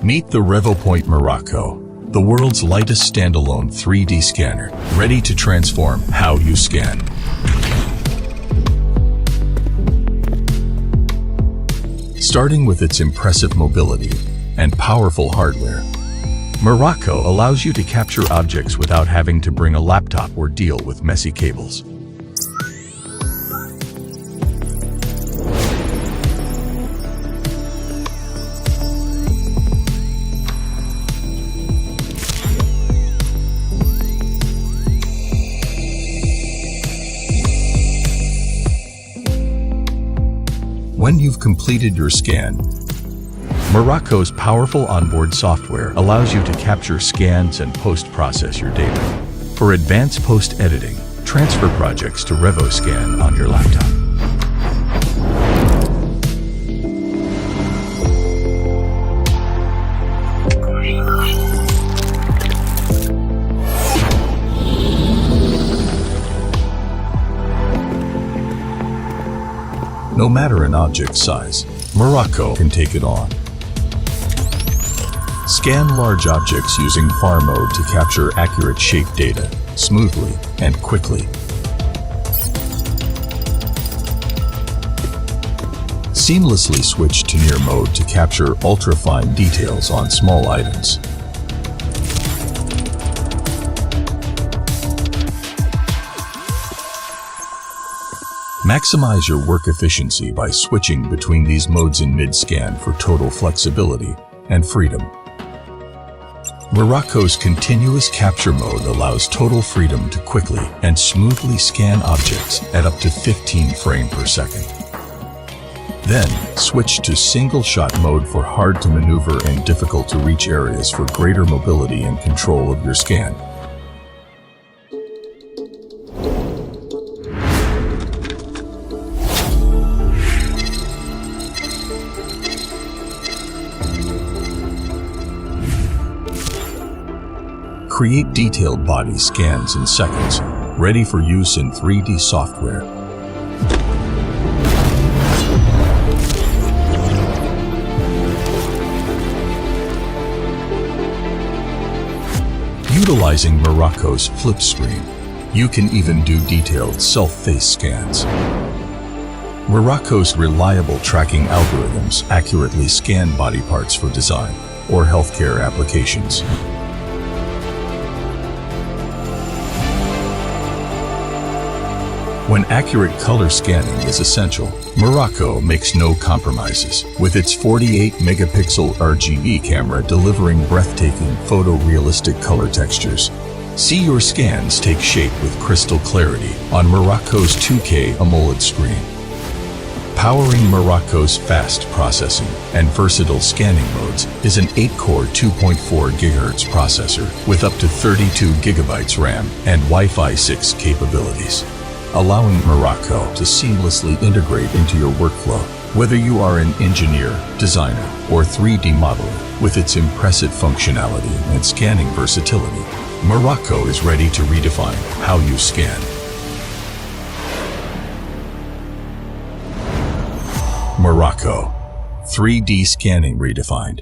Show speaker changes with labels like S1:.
S1: Meet the RevoPoint Morocco, the world's lightest standalone 3D scanner, ready to transform how you scan. Starting with its impressive mobility and powerful hardware, Morocco allows you to capture objects without having to bring a laptop or deal with messy cables. When you've completed your scan, Morocco's powerful onboard software allows you to capture scans and post-process your data. For advanced post-editing, transfer projects to RevoScan on your laptop. No matter an object's size, Morocco can take it on. Scan large objects using FAR mode to capture accurate shape data, smoothly and quickly. Seamlessly switch to near mode to capture ultra-fine details on small items. Maximize your work efficiency by switching between these modes in mid-scan for total flexibility and freedom. Morocco's continuous capture mode allows total freedom to quickly and smoothly scan objects at up to 15 frames per second. Then, switch to single-shot mode for hard-to-maneuver and difficult-to-reach areas for greater mobility and control of your scan. Create detailed body scans in seconds, ready for use in 3D software. Utilizing Morocco's flip screen, you can even do detailed self-face scans. Morocco's reliable tracking algorithms accurately scan body parts for design or healthcare applications. When accurate color scanning is essential, Morocco makes no compromises, with its 48-megapixel RGB camera delivering breathtaking photorealistic color textures. See your scans take shape with crystal clarity on Morocco's 2K AMOLED screen. Powering Morocco's fast processing and versatile scanning modes is an 8-core 2.4 GHz processor with up to 32 GB RAM and Wi-Fi 6 capabilities, allowing Morocco to seamlessly integrate into your workflow. Whether you are an engineer, designer, or 3D modeler, with its impressive functionality and scanning versatility, Morocco is ready to redefine how you scan. Morocco, 3D scanning redefined.